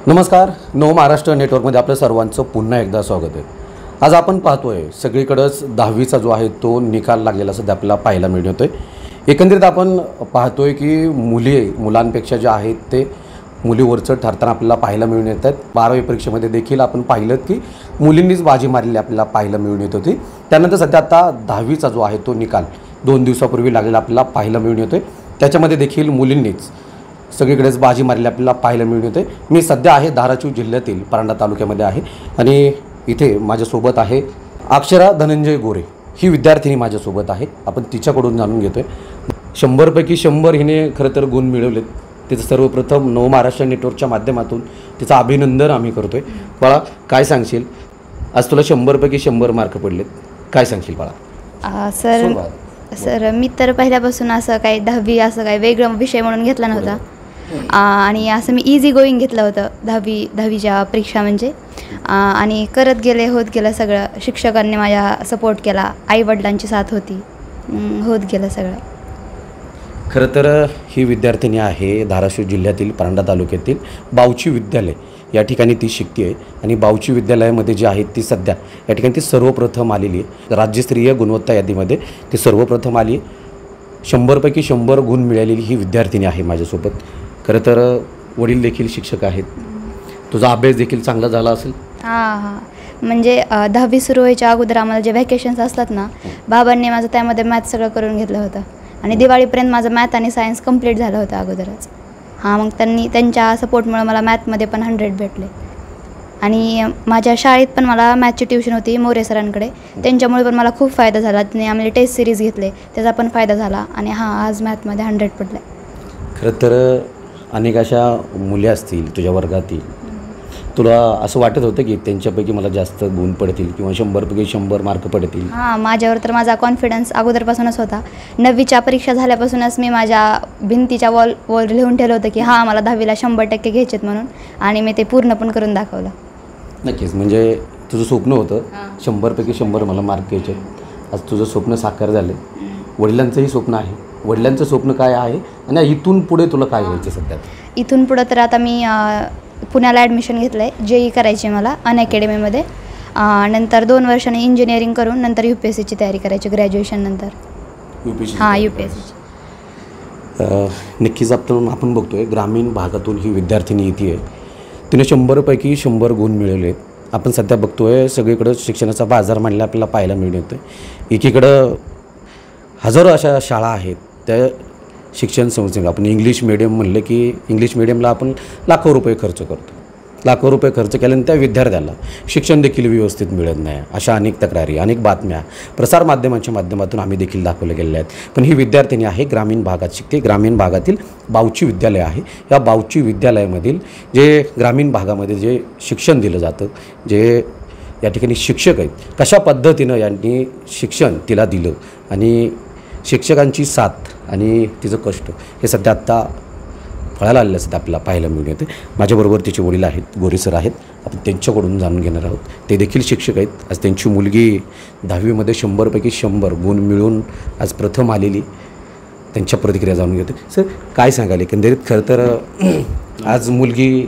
नमस्कार. नव महाराष्ट्र नेटवर्कमध्ये आपलं सर्वांचं पुन्हा एकदा स्वागत आहे. आज आपण पाहतोय सगळीकडेच 10वीचा जो आहे तो निकाल लागलेला सध्या आपल्याला पाहायला मिळतोय. एकंदरीत आपण पाहतोय की मुलांपेक्षा जे आहेत ते मुली वरचढ ठरताना आपल्याला पाहायला मिळून येत आहेत. 12वी परीक्षेमध्ये देखील आपण पाहिलं की मुलींनीच बाजी मारलेली आपल्याला पाहायला मिळून येत होती. त्यानंतर सध्या आता 10वीचा जो आहे तो निकाल 2 दिवसापूर्वी लागलेला आपल्याला पाहायला मिळून येतोय. त्याच्यामध्ये देखील मुलींनीच सगळीकडेच बाजी मारलेली आपल्याला पाहायला मिळून येते. मी सध्या आहे धाराशिव जिल्ह्यातील परांडा तालुक्यामध्ये आहे आणि इथे माझ्यासोबत आहे अक्षरा धनंजय गोरे. ही विद्यार्थिनी माझ्यासोबत आहे. आपण तिच्याकडून जाणून घेतोय. 100 पैकी 100 हिने खरं तर गुण मिळवलेत. तिचं सर्वप्रथम नव महाराष्ट्र नेटवर्कच्या माध्यमातून तिचं अभिनंदन आम्ही करतोय. बाळा, काय सांगशील? आज तुला 100 पैकी 100 मार्क पडलेत. काय सांगशील बाळा? सर मी तर पहिल्यापासून असं काही 10वी असं काही वेगळं विषय म्हणून घेतला नव्हता आणि असं मी इझी गोईंग घेतलं होतं 10वीच्या परीक्षा म्हणजे. आणि करत गेले होत गेलं सगळं. शिक्षकांनी माझ्या सपोर्ट केला, आईवडिलांची साथ होती, होत गेलं सगळं. खरं तर ही विद्यार्थिनी आहे धाराशिव जिल्ह्यातील परांडा तालुक्यातील बावची विद्यालय या ठिकाणी ती शिकते आहे. आणि बावची विद्यालयामध्ये जी आहे ती सध्या या ठिकाणी ती सर्वप्रथम आलेली आहे. राज्यस्तरीय गुणवत्ता यादीमध्ये ती सर्वप्रथम आली. 100 पैकी 100 गुण मिळालेली ही विद्यार्थिनी आहे माझ्यासोबत. खरं तर वडील देखील शिक्षक आहेत. तुझा अभ्यास देखील चांगला झाला असेल? हां. म्हणजे 10वी सुरू व्हायच्या अगोदर आम्हाला जे व्हॅकेशन्स असतात ना, बाबांनी माझं त्यामध्ये मॅथ सगळं करून घेतलं होतं आणि दिवाळीपर्यंत माझं मॅथ आणि सायन्स कंप्लीट झालं होतं अगोदरच. मग त्यांच्या सपोर्टमुळे मला मॅथमध्ये पण 100 भेटले. आणि माझ्या शाळेत पण मला मॅथची ट्युशन होती मोरे सरांकडे. त्यांच्यामुळे पण मला खूप फायदा झाला. त्यांनी आम्हाला टेस्ट सिरीज घेतले, त्याचा पण फायदा झाला. आणि आज मॅथमध्ये 100 पडले. खरं तर अनेक अशा मुली असतील तुझ्या वर्गातील, तुला असं वाटत होतं की त्यांच्यापैकी मला जास्त गुण पडतील किंवा 100 पैकी 100 मार्क पडतील? माझ्यावर तर माझा कॉन्फिडन्स अगोदरपासूनच होता. 9वीच्या परीक्षा झाल्यापासूनच मी माझ्या भिंतीच्या वॉलवर लिहून ठेवलं होतं की मला 10वीला 100% घ्यायचेत म्हणून. आणि मी ते पूर्ण पण करून दाखवलं. नक्कीच. म्हणजे तुझं स्वप्न होतं 100 पैकी 100 मला मार्क घ्यायचे. आज तुझं स्वप्न साकार झालं. वडिलांचंही स्वप्न आहे. वडिलांचं स्वप्न काय आहे आणि इथून पुढे तुला काय व्हायचं सध्या? इथून पुढं तर आता मी पुण्याला ॲडमिशन घेतलं आहे. JEE करायची मला अनअकॅडमीमध्ये. नंतर 2 वर्षांनी इंजिनिअरिंग करून नंतर UPSCची तयारी करायची ग्रॅज्युएशन नंतर. UPSC. नक्कीच आपण बघतोय ग्रामीण भागातून ही विद्यार्थिनी येते आहे. तिने 100 पैकी 100 गुण मिळवले. आपण सध्या बघतोय सगळीकडं शिक्षणाचा बाजार मांडला आपल्याला पाहायला मिळतो. एकीकडं हजारो अशा शाळा आहेत. त्या शिक्षण संस्थेला आपण इंग्लिश मिडियम म्हणलं की इंग्लिश मिडियमला आपण लाखो रुपये खर्च करतो. लाखो रुपये खर्च केल्यानंतर त्या विद्यार्थ्याला शिक्षण देखील व्यवस्थित मिळत नाही. अशा अनेक तक्रारी, अनेक बातम्या प्रसारमाध्यमांच्या माध्यमातून आम्ही देखील दाखवल्या गेलेल्या आहेत. पण ही विद्यार्थिनी आहे ग्रामीण भागात शिकते. ग्रामीण भागातील बावची विद्यालय आहे. या बावची विद्यालयामधील जे ग्रामीण भागामध्ये जे शिक्षण दिलं जातं, जे या ठिकाणी शिक्षक आहेत, कशा पद्धतीनं यांनी शिक्षण तिला दिलं आणि शिक्षकांची साथ आणि तिचं कष्ट हे सध्या आत्ता फळायला आलेलं सध्या आपल्याला पाहायला मिळून येते. माझ्याबरोबर तिचे वडील आहेत, गोरे सर आहेत. आपण त्यांच्याकडून जाणून घेणार आहोत. ते देखील शिक्षक आहेत. आज त्यांची मुलगी 10वीमध्ये 100 पैकी 100 गुण मिळवून आज प्रथम आलेली. त्यांच्या प्रतिक्रिया जाणून घेते. सर, काय सांगाल एकंदरीत? खरं तर आज मुलगी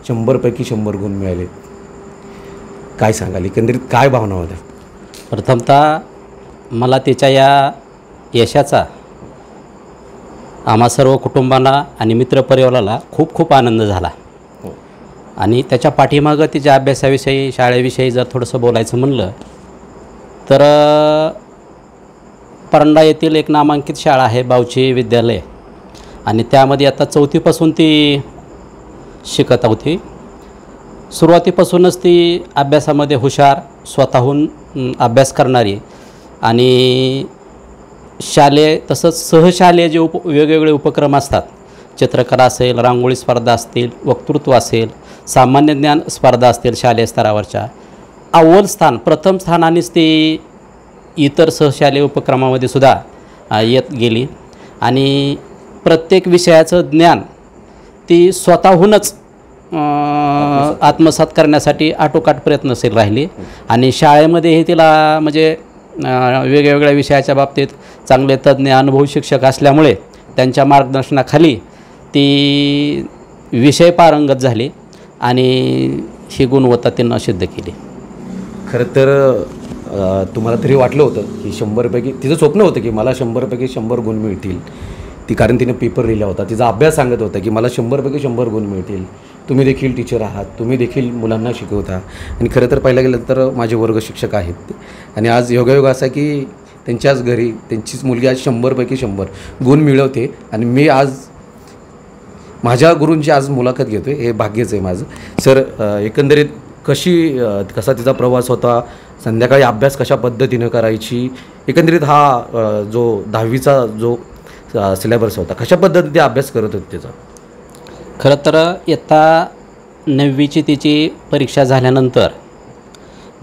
100 पैकी 100 गुण मिळाले. काय सांगाल एकंदरीत? काय भावना होत्या? प्रथमतः मला तिच्या या यशाचा आम्हा सर्व कुटुंबांना आणि मित्रपरिवाराला खूप खूप आनंद झाला. आणि त्याच्या पाठीमागं तिच्या अभ्यासाविषयी, शाळेविषयी जर थोडंसं बोलायचं म्हणलं तर परांडा येथील एक नामांकित शाळा आहे बावची विद्यालय. आणि त्यामध्ये आता 4थीपासून ती शिकत होती. सुरुवातीपासूनच ती अभ्यासामध्ये हुशार, स्वतःहून अभ्यास करणारी आणि शालेय तसंच सहशालेय जे वेगवेगळे उपक्रम असतात, चित्रकला असेल, रांगोळी स्पर्धा असतील, वक्तृत्व असेल, सामान्य ज्ञान स्पर्धा असतील, शालेय स्तरावरच्या अव्वल स्थान, प्रथम स्थानानेच ती इतर सहशालेय उपक्रमामध्ये सुद्धा येत गेली. आणि प्रत्येक विषयाचं ज्ञान ती स्वतःहूनच आत्मसात करण्यासाठी आटोकाट प्रयत्नशील राहिली. आणि शाळेमध्येही तिला म्हणजे वेगवेगळ्या विषयाच्या बाबतीत चांगले तज्ज्ञ अनुभवी शिक्षक असल्यामुळे त्यांच्या मार्गदर्शनाखाली ती विषय पारंगत झाली आणि ही गुणवत्ता त्यांना सिद्ध केली. खरं तर तुम्हाला तरी वाटलं होतं की 100पैकी तिचं स्वप्न होतं की मला 100पैकी 100 गुण मिळतील. ती कारण तिने पेपर लिहिला होता, तिचा अभ्यास सांगत होता की मला 100पैकी 100 गुण मिळतील. तुम्ही देखील टीचर आहात, तुम्ही देखील मुलांना शिकवता. आणि खरं तर पाहिलं गेलं तर माझे वर्ग शिक्षक आहेत आणि आज योगायोग असा की त्यांच्याच घरी त्यांचीच मुलगी आज 100पैकी 100 गुण मिळवते आणि मी आज माझ्या गुरूंची आज मुलाखत घेतो आहे. हे भाग्यच आहे माझं. सर, एकंदरीत कसा तिचा प्रवास होता, संध्याकाळी अभ्यास कशा पद्धतीनं करायची, एकंदरीत हा जो 10वीचा जो सिलेबस होता कशा पद्धतीने अभ्यास करत होते त्याचा? खरं तर इयत्ता 9वीची तिची परीक्षा झाल्यानंतर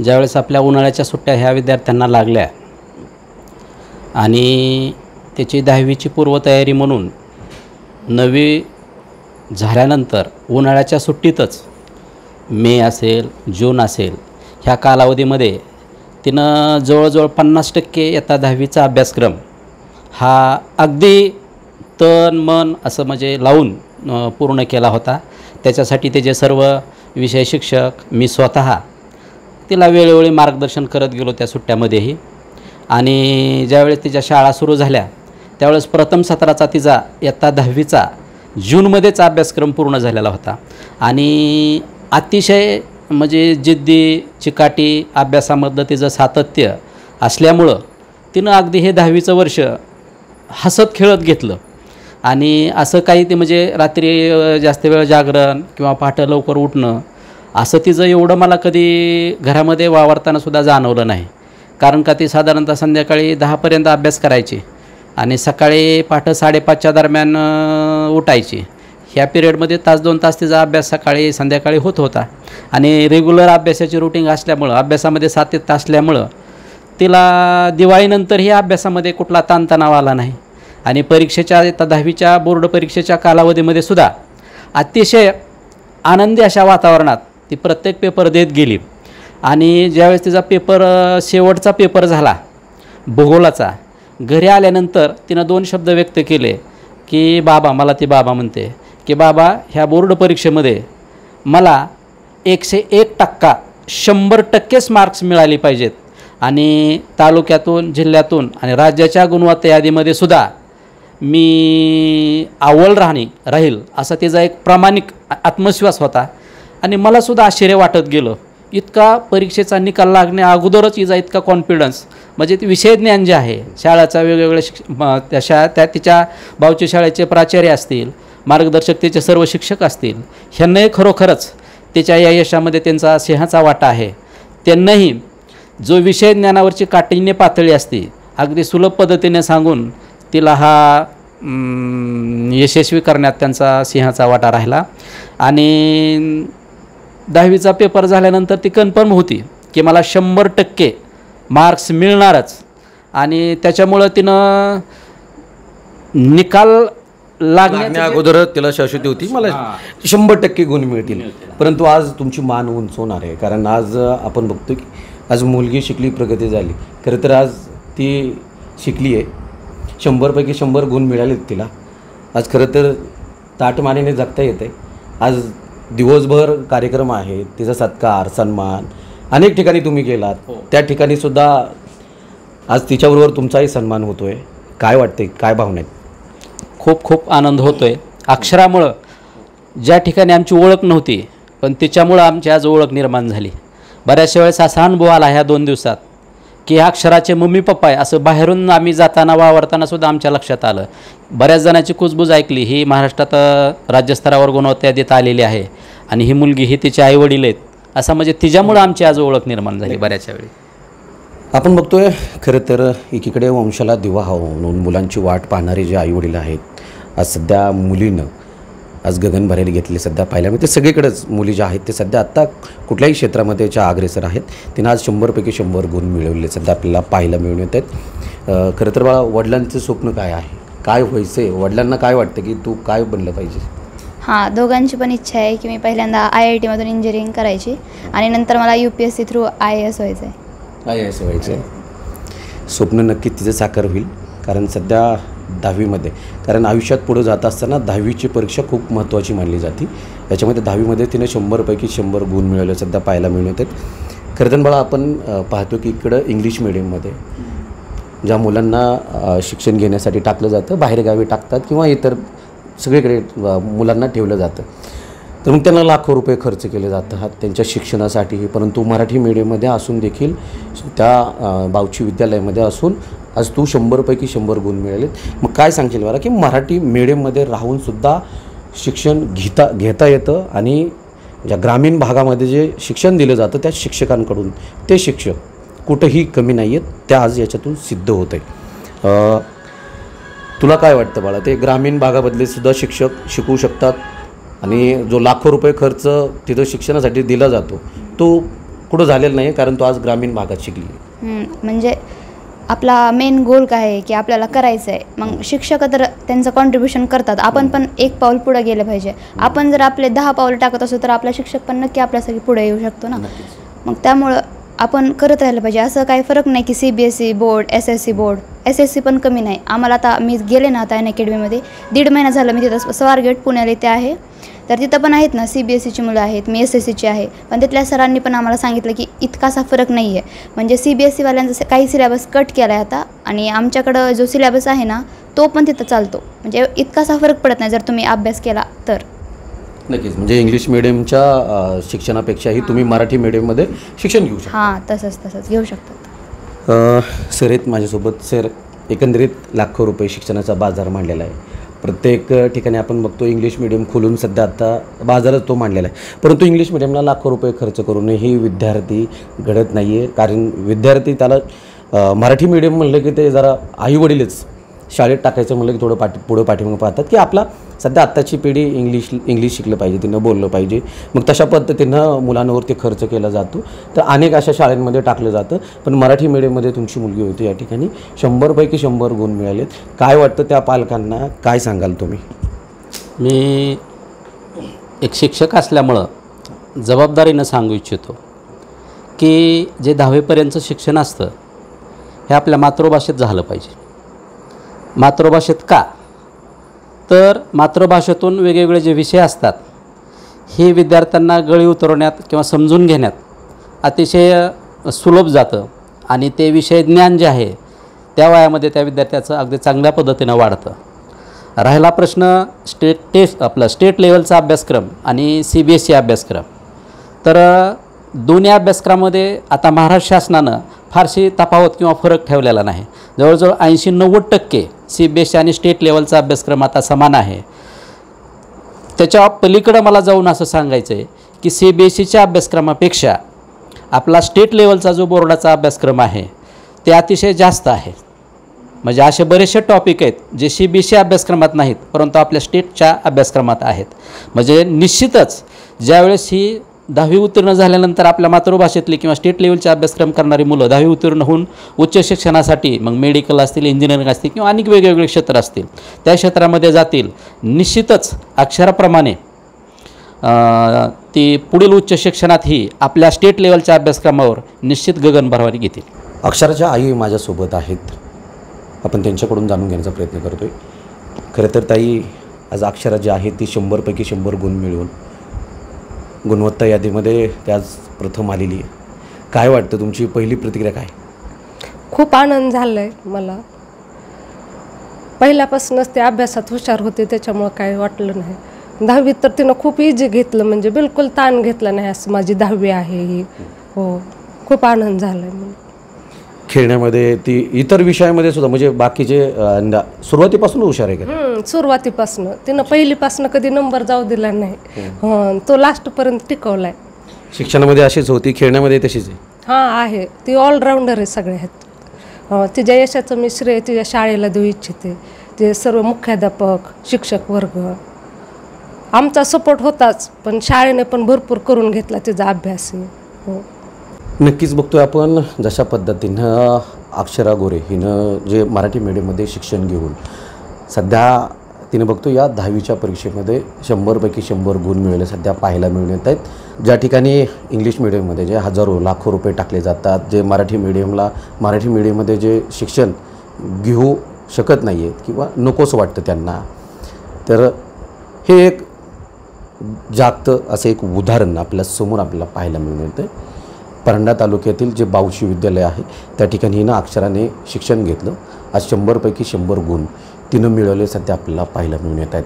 ज्यावेळेस आपल्या उन्हाळ्याच्या सुट्ट्या ह्या विद्यार्थ्यांना लागल्या आणि त्याची 10वीची पूर्वतयारी म्हणून 9वी झाल्यानंतर उन्हाळ्याच्या सुट्टीतच मे असेल, जून असेल, ह्या कालावधीमध्ये तिनं जवळजवळ 50% इयत्ता 10वीचा अभ्यासक्रम हा अगदी तन मन असं म्हणजे लावून पूर्ण केला होता. त्याच्यासाठी त्याचे सर्व विषय शिक्षक, मी स्वतः तिला वेळोवेळी मार्गदर्शन करत गेलो त्या सुट्ट्यामध्येही. आणि ज्यावेळेस तिच्या शाळा सुरू झाल्या त्यावेळेस प्रथम सत्राचा तिचा इयत्ता 10वीचा जूनमध्येच अभ्यासक्रम पूर्ण झालेला होता आणि अतिशय म्हणजे जिद्दी, चिकाटी, अभ्यासामधलं तिचं सातत्य असल्यामुळं तिनं अगदी हे 10वीचं वर्ष हसत खेळत घेतलं. आणि असं काही ते म्हणजे रात्री जास्त वेळ जागरण किंवा पहाटे लवकर उठणं असं तिचं एवढं मला कधी घरामध्ये वावरतानासुद्धा जाणवलं नाही. कारण का ती साधारणतः संध्याकाळी 10पर्यंत अभ्यास करायची आणि सकाळी पहाटे 5:30च्या दरम्यान उठायची. ह्या पिरियडमध्ये 1-2 तास तिचा अभ्यास सकाळी संध्याकाळी होत होता. आणि रेग्युलर अभ्यासाची रुटीन असल्यामुळं, अभ्यासामध्ये सातत्य असल्यामुळं तिला दिवाळीनंतरही अभ्यासामध्ये कुठला ताणतणाव आला नाही. आणि परीक्षेच्या इयत्ता 10वीच्या बोर्ड परीक्षेच्या कालावधीमध्ये सुद्धा अतिशय आनंदी अशा वातावरणात ती प्रत्येक पेपर देत गेली. आणि ज्यावेळेस तिचा पेपर शेवटचा पेपर झाला भूगोलाचा, घरी आल्यानंतर तिनं 2 शब्द व्यक्त केले की बाबा, मला ती बाबा म्हणते की बाबा, ह्या बोर्ड परीक्षेमध्ये मला 101% 100%च मार्क्स मिळाले पाहिजेत आणि तालुक्यातून, जिल्ह्यातून आणि राज्याच्या गुणवत्ता यादीमध्ये सुद्धा मी अव्वल राहील असा तिचा एक प्रामाणिक आत्मविश्वास होता. आणि मलासुद्धा आश्चर्य वाटत गेलं, इतका परीक्षेचा निकाल लागण्या अगोदरच हिचा इतका कॉन्फिडन्स, म्हणजे ते विषय ज्ञान जे आहे शाळेचा वेगवेगळ्या त्या तिच्या भाऊच्या शाळेचे प्राचार्य असतील, मार्गदर्शक तिचे सर्व शिक्षक असतील, ह्यांनाही खरोखरच त्याच्या या यशामध्ये त्यांचा सिंहाचा वाटा आहे. त्यांनाही जो विषय ज्ञानावरची काठिण्य पातळी असते अगदी सुलभ पद्धतीने सांगून तिला हा यशस्वी करण्यात त्यांचा सिंहाचा वाटा राहिला. आणि 10वीचा पेपर झाल्यानंतर ती कन्फर्म होती की मला 100% मार्क्स मिळणारच. आणि त्याच्यामुळं तिनं निकाल लागण्या अगोदर तिला शाश्वती होती मला 100% गुण मिळतील. परंतु आज तुमची मान उंच होणार आहे, कारण आज आपण बघतो की आज मुलगी शिकली, प्रगती झाली. खरं तर आज ती शिकली आहे, 100पैकी 100 गुण मिळालेत तिला. आज खरं तर ताटमानेने जगता येते. आज दिवसभर कार्यक्रम आहे, तिचा सत्कार, सन्मान अनेक ठिकाणी तुम्ही गेलात, त्या ठिकाणीसुद्धा आज तिच्याबरोबर तुमचाही सन्मान होतो आहे. काय वाटते, काय भावना आहेत? खूप खूप आनंद होतो आहे. अक्षरामुळं ज्या ठिकाणी आमची ओळख नव्हती पण तिच्यामुळं आमची आज ओळख निर्माण झाली. बऱ्याचशा वेळेस असा अनुभव आला ह्या 2 दिवसात की ह्या अक्षराचे मम्मी पप्पा आहे असं बाहेरून आम्ही जाताना वावरताना सुद्धा आमच्या लक्षात आलं. बऱ्याच जणांची कुजबूज ऐकली, ही महाराष्ट्रात राज्यस्तरावर गुणवत्ता यादीत आलेली आहे आणि ही मुलगी ही तिचे आईवडील आहेत असं, म्हणजे तिच्यामुळं आमची आज ओळख निर्माण झाली. बऱ्याचशा वेळी आपण बघतोय खरं तर एकीकडे वंशाला दिवा हवा म्हणून मुलांची वाट पाहणारे जे आईवडील आहेत, आज सध्या मुलीनं आज गगन भरायला घेतले. सध्या पाहायला मिळते सगळीकडेच मुली ज्या आहेत ते सध्या आत्ता कुठल्याही क्षेत्रामध्ये ज्या अग्रेसर आहेत तिनं आज 100पैकी 100 गुण मिळवले सध्या आपल्याला पाहायला मिळून येत आहेत. खरं तर मला वडिलांचं स्वप्न काय आहे, काय व्हायचं आहे, वडिलांना काय वाटतं की तू काय बनलं पाहिजे? हां, दोघांची पण इच्छा आहे की मी पहिल्यांदा IITमधून इंजिनिअरिंग करायची आणि नंतर मला UPSC थ्रू IAS व्हायचं आहे. IAS व्हायचं आहे. स्वप्न नक्की तिचं साकार होईल, कारण सध्या 10वीमध्ये, कारण आयुष्यात पुढे जात असताना 10वीची परीक्षा खूप महत्त्वाची मानली जाते. याच्यामध्ये 10वीमध्ये तिने 100पैकी 100 गुण मिळवले सध्या पाहायला मिळत आहेत. खरं तर बाळा, आपण पाहतो की इकडं इंग्लिश मिडियममध्ये ज्या मुलांना शिक्षण घेण्यासाठी टाकलं जातं, बाहेरगावी टाकतात किंवा इतर सगळीकडे मुलांना ठेवलं जातं, तर मग त्यांना लाखो रुपये खर्च केले जातात त्यांच्या शिक्षणासाठी. परंतु मराठी मीडियममध्ये असून देखील त्या बावची विद्यालयामध्ये असून आज तू 100पैकी 100 गुण मिळालेत. मग काय सांगशील मला की मराठी मीडियममध्ये राहूनसुद्धा शिक्षण घेता येतं आणि ज्या ग्रामीण भागामध्ये जे शिक्षण दिलं जातं त्या शिक्षकांकडून ते शिक्षक कुठंही कमी नाही आहेत, त्या आज याच्यातून सिद्ध होत आहे. तुला काय वाटतं बाळा, ते ग्रामीण भागामधले सुद्धा शिक्षक शिकवू शकतात आणि जो लाखो रुपये खर्च तिथं शिक्षणासाठी दिला जातो तो कुठं झालेला नाही, कारण तो आज ग्रामीण भागात शिकली. म्हणजे आपला मेन गोल काय आहे की आपल्याला करायचं आहे. मग शिक्षक तर त्यांचं कॉन्ट्रीब्युशन करतात, आपण पण एक पाऊल पुढे गेलं पाहिजे. आपण जर आपले 10 पाऊल टाकत असू तर आपला शिक्षक पण नक्की आपल्यासाठी पुढे येऊ शकतो ना. मग त्यामुळं आपण करत राहिलं पाहिजे. असं काही फरक नाही की CBSE board, SSC board, SSC पण कमी नाही. आम्हाला आता मी गेले ना आता अकॅडमीमध्ये 1.5 महिना झालं, मी तिथं स्वारगेट पुण्याला इथे आहे, तर तिथं पण आहेत ना CBSEची मुलं आहेत, मी SSCची आहे. पण तिथल्या सरांनी पण आम्हाला सांगितलं की इतकासा फरक नाही आहे. म्हणजे CBSEवाल्यांचा काही सिलेबस कट केला आहे आता आणि आमच्याकडं जो सिलेबस आहे ना तो पण तिथं चालतो. म्हणजे इतकासा फरक पडत नाही जर तुम्ही अभ्यास केला तर. नक्कीच, म्हणजे इंग्लिश मिडियमच्या शिक्षणापेक्षाही तुम्ही मराठी मिडियममध्ये शिक्षण घेऊ शकता. हां, तसंच घेऊ शकतात. सर आहेत माझ्यासोबत. सर, एकंदरीत लाखो रुपये शिक्षणाचा बाजार मांडलेला आहे. प्रत्येक ठिकाणी आपण बघतो इंग्लिश मिडियम खोलून सध्या आता बाजारच तो मांडलेला आहे, परंतु इंग्लिश मिडियमला लाखो रुपये खर्च करूनही विद्यार्थी घडत नाही आहे. कारण विद्यार्थी त्याला मराठी मिडियम म्हणलं की ते जरा आईवडीलच शाळेत टाकायचं म्हणलं की थोडं पुढं पाठीमागं पाहतात की आपला सध्या आत्ताची पिढी इंग्लिश शिकलं पाहिजे, तिनं बोललं पाहिजे. मग तशा पद्धतीनं मुलांवरती खर्च केला जातो. तर अनेक अशा शाळांमध्ये टाकलं जातं. पण मराठी मिडियममध्ये तुमची मुलगी होती, या ठिकाणी 100पैकी 100 गुण मिळालेत. काय वाटतं त्या पालकांना, काय सांगाल तुम्ही? मी एक शिक्षक असल्यामुळं जबाबदारीनं सांगू इच्छितो की जे 10वीपर्यंतचं शिक्षण असतं हे आपल्या मातृभाषेत झालं पाहिजे. मातृभाषेत का? तर मातृभाषेतून वेगवेगळे जे विषय असतात हे विद्यार्थ्यांना गळी उतरवण्यात किंवा समजून घेण्यात अतिशय सुलभ जातं आणि ते विषय ज्ञान जे आहे त्या वयामध्ये त्या विद्यार्थ्याचं अगदी चांगल्या पद्धतीनं वाढतं. राहिला प्रश्न स्टेट लेवलचा अभ्यासक्रम आणि CBSE अभ्यासक्रम, तर दोन्ही अभ्यासक्रमामध्ये आता महाराष्ट्र शासनानं फारशी तफावत किंवा फरक ठेवलेला नाही. जवळजवळ 80-90% CBSE आणि स्टेट लेवलचा अभ्यासक्रम आता समान आहे. त्याच्या पलीकडं मला जाऊन असं सांगायचं आहे की CBSEच्या अभ्यासक्रमापेक्षा आपला स्टेट लेवलचा जो बोर्डाचा अभ्यासक्रम आहे ते अतिशय जास्त आहे. म्हणजे असे बरेचसे टॉपिक आहेत जे CBSE अभ्यासक्रमात नाहीत परंतु आपल्या स्टेटच्या अभ्यासक्रमात आहेत. म्हणजे निश्चितच ज्यावेळेस ही 10वी उत्तीर्ण झाल्यानंतर आपल्या मातृभाषेतली किंवा स्टेट लेवलचे अभ्यासक्रम करणारी मुलं 10वी उत्तीर्ण होऊन उच्च शिक्षणासाठी मग मेडिकल असतील, इंजिनिअरिंग असतील किंवा अनेक वेगवेगळे क्षेत्र असतील त्या क्षेत्रामध्ये जातील. निश्चितच अक्षराप्रमाणे ती पुढील उच्च शिक्षणातही आपल्या स्टेट लेवलच्या अभ्यासक्रमावर निश्चित गगनभरारी घेतील. अक्षराच्या आई माझ्यासोबत आहेत, आपण त्यांच्याकडून जाणून घेण्याचा प्रयत्न करतो आहे. खरं तर ताई, आज अक्षरा जी आहे ती 100पैकी 100 गुण मिळवून गुणवत्ता यादीमध्ये ते आज प्रथम आलेली आहे. काय वाटतं, तुमची पहिली प्रतिक्रिया काय? खूप आनंद झाला आहे मला. पहिल्यापासूनच ते अभ्यासात हुशार होते त्याच्यामुळं काही वाटलं नाही. 10वीत तर तिनं खूप इझी घेतलं, म्हणजे बिलकुल ताण घेतला नाही. असं माझी 10वी आहे ही. हो, खूप आनंद झाला आहे मला. खेळण्यामध्ये ती इतर विषयामध्ये सुद्धा म्हणजे बाकीचे सुरुवातीपासून हुशार आहे का? सुरुवातीपासून तिनं पहिलीपासून कधी नंबर जाऊ दिला नाही. तो लास्टपर्यंत टिकवलाय. शिक्षणामध्ये अशीच होती, खेळण्यामध्ये तशीच आहे? हां, आहे. ती ऑलराऊंडर आहे सगळ्यात. तिच्या यशाचं मी श्रेय तिच्या शाळेला देऊ इच्छिते. ते सर्व मुख्याध्यापक, शिक्षक वर्ग, आमचा सपोर्ट होताच, पण शाळेने पण भरपूर करून घेतला तिचा अभ्यास. हो, नक्कीच बघतोय आपण जशा पद्धतीनं अक्षरा गोरे हिनं जे मराठी मीडियममध्ये शिक्षण घेऊन सध्या तिने बघतो या 10वीच्या परीक्षेमध्ये 100पैकी 100 गुण मिळवले सध्या पाहायला मिळत आहेत. ज्या ठिकाणी इंग्लिश मिडियममध्ये जे हजारो लाखो रुपये टाकले जातात, जे मराठी मीडियममध्ये जे शिक्षण घेऊ शकत नाही आहेत किंवा नकोसं वाटतं त्यांना. तर हे एक जागतं असं एक उदाहरण आपल्यासमोर आपल्याला पाहायला मिळून येतं. परंडा तालुक्यातील जे बावशी विद्यालय आहे त्या ठिकाणी हिनं अक्षराने शिक्षण घेतलं. आज 100पैकी 100 गुण तिनं मिळवले सध्या आपल्याला पाहायला मिळून येत आहेत.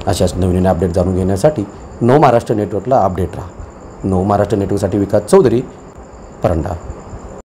अशाच नवीन अपडेट जाणून घेण्यासाठी नव महाराष्ट्र नेटवर्कला अपडेट राहा. नव महाराष्ट्र नेटवर्कसाठी विकास चौधरी, परंडा.